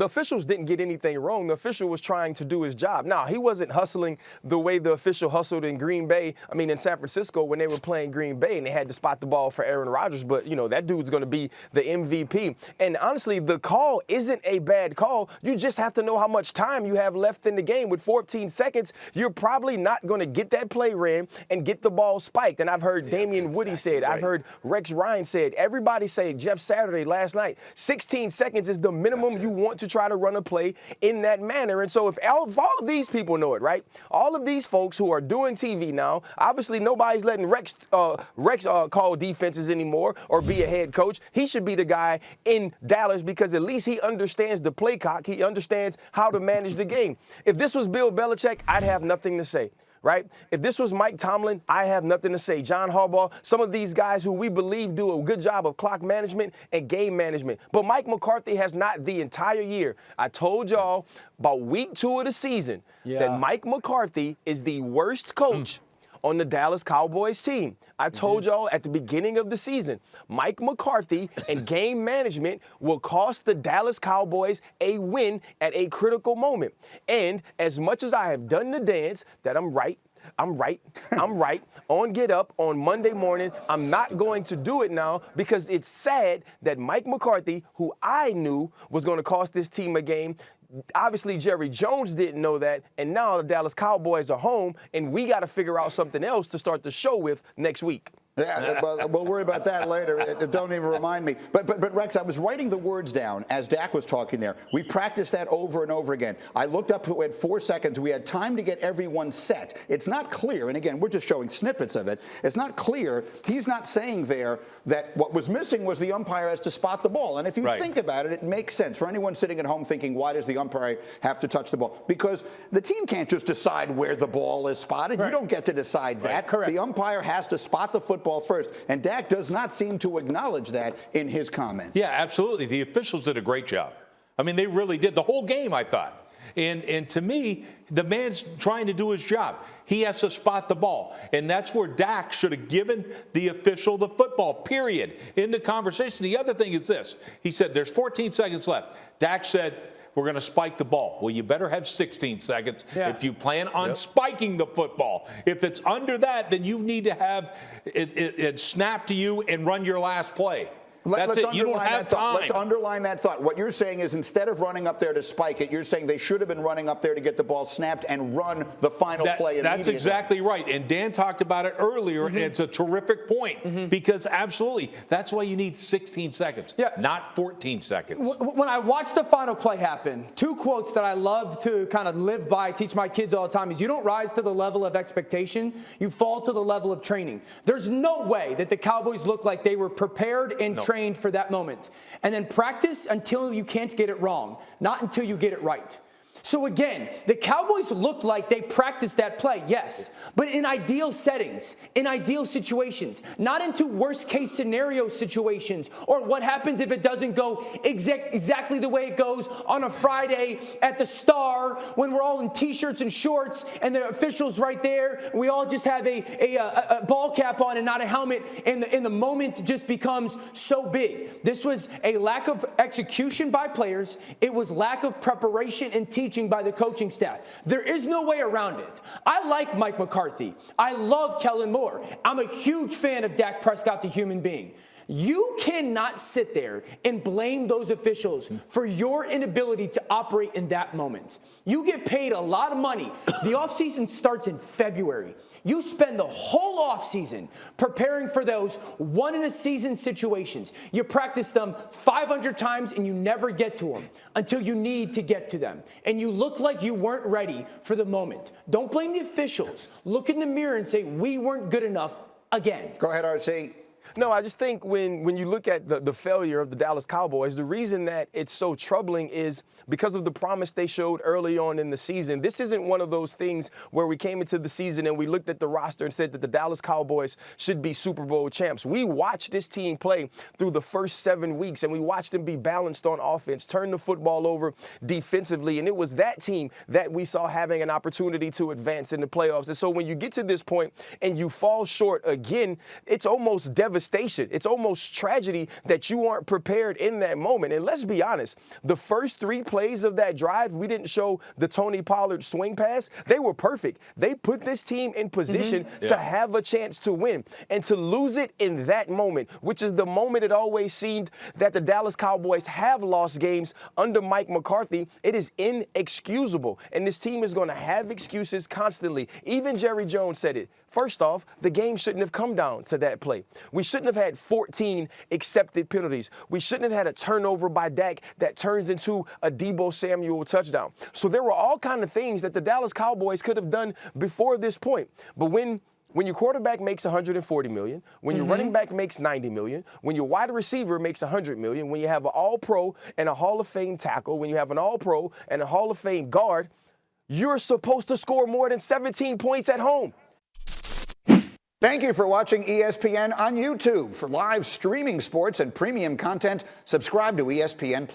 the officials didn't get anything wrong. The official was trying to do his job. Now, he wasn't hustling the way the official hustled in in San Francisco when they were playing Green Bay and they had to spot the ball for Aaron Rodgers. But, that dude's going to be the MVP. And honestly, the call isn't a bad call. You just have to know how much time you have left in the game. With 14 seconds, you're probably not going to get that play ran and get the ball spiked. And I've heard Damian Woody say it. I've heard Rex Ryan say it. Everybody say Jeff Saturday last night. 16 seconds is the minimum you want to try to run a play in that manner. And so if all of these people know it, right? All of these folks who are doing TV now, obviously nobody's letting Rex call defenses anymore or be a head coach. He should be the guy in Dallas because at least he understands the play clock. He understands how to manage the game. If this was Bill Belichick, I'd have nothing to say. Right? If this was Mike Tomlin, I have nothing to say. John Harbaugh, some of these guys who we believe do a good job of clock management and game management. But Mike McCarthy has not the entire year. I told y'all about week 2 of the season that Mike McCarthy is the worst coach on the Dallas Cowboys team. I told y'all at the beginning of the season, Mike McCarthy and game management will cost the Dallas Cowboys a win at a critical moment. And as much as I have done the dance that I'm right on Get Up on Monday morning, I'm not going to do it now because it's sad that Mike McCarthy, who I knew was going to cost this team a game, obviously Jerry Jones didn't know that, and now the Dallas Cowboys are home, and we got to figure out something else to start the show with next week. Yeah, we'll worry about that later. Don't even remind me. But Rex, I was writing the words down as Dak was talking there. We've practiced that over and over again. I looked up at 4 seconds. We had time to get everyone set. It's not clear, and again, we're just showing snippets of it. It's not clear. He's not saying there that what was missing was the umpire has to spot the ball. And if you think about it, it makes sense. For anyone sitting at home thinking, why does the umpire have to touch the ball? Because the team can't just decide where the ball is spotted. You don't get to decide that. The umpire has to spot the football first, and Dak does not seem to acknowledge that in his comments. Yeah, absolutely. The officials did a great job. I mean, they really did. The whole game, I thought. And to me, the man's trying to do his job. He has to spot the ball. And that's where Dak should have given the official the football, period, in the conversation. The other thing is this. He said, there's 14 seconds left. Dak said, we're going to spike the ball. Well, you better have 16 seconds if you plan on spiking the football. If it's under that, then you need to have it snap to you and run your last play. That's it. You don't have time. Let's underline that thought. What you're saying is instead of running up there to spike it, you're saying they should have been running up there to get the ball snapped and run the final play immediately. That's exactly right. And Dan talked about it earlier, and it's a terrific point because absolutely, that's why you need 16 seconds, not 14 seconds. When I watched the final play happen, 2 quotes that I love to kind of live by, teach my kids all the time is you don't rise to the level of expectation, you fall to the level of training. There's no way that the Cowboys look like they were prepared and trained for that moment. And then practice until you can't get it wrong, not until you get it right. So again, the Cowboys looked like they practiced that play, yes, but in ideal settings, in ideal situations, not into worst case scenario situations or what happens if it doesn't go exactly the way it goes on a Friday at the Star when we're all in t-shirts and shorts and the official's right there. We all just have a ball cap on and not a helmet, and the moment just becomes so big. This was a lack of execution by players. It was lack of preparation and teaching by the coaching staff. There is no way around it. I like Mike McCarthy. I love Kellen Moore. I'm a huge fan of Dak Prescott, the human being. You cannot sit there and blame those officials for your inability to operate in that moment. You get paid a lot of money. The offseason starts in February. You spend the whole offseason preparing for those one-in-a-season situations. You practice them 500 times and you never get to them until you need to get to them. And you look like you weren't ready for the moment. Don't blame the officials. Look in the mirror and say, we weren't good enough again. Go ahead, RC. No, I just think when you look at the failure of the Dallas Cowboys, the reason that it's so troubling is because of the promise they showed early on in the season. This isn't one of those things where we came into the season and we looked at the roster and said that the Dallas Cowboys should be Super Bowl champs. We watched this team play through the first 7 weeks, and we watched them be balanced on offense, turn the football over defensively, and it was that team that we saw having an opportunity to advance in the playoffs. And so when you get to this point and you fall short again, it's almost devastating devastation. It's almost tragedy that you aren't prepared in that moment. And let's be honest, the first 3 plays of that drive, we didn't show the Tony Pollard swing pass. They were perfect. They put this team in position to have a chance to win. And to lose it in that moment, which is the moment it always seemed that the Dallas Cowboys have lost games under Mike McCarthy, it is inexcusable. And this team is going to have excuses constantly. Even Jerry Jones said it. First off, the game shouldn't have come down to that play. We shouldn't have had 14 accepted penalties. We shouldn't have had a turnover by Dak that turns into a Deebo Samuel touchdown. So there were all kinds of things that the Dallas Cowboys could have done before this point. But when your quarterback makes $140 million, when your running back makes $90 million, when your wide receiver makes $100 million, when you have an All-Pro and a Hall of Fame tackle, when you have an All-Pro and a Hall of Fame guard, you're supposed to score more than 17 points at home. Thank you for watching ESPN on YouTube. For live streaming sports and premium content, subscribe to ESPN+.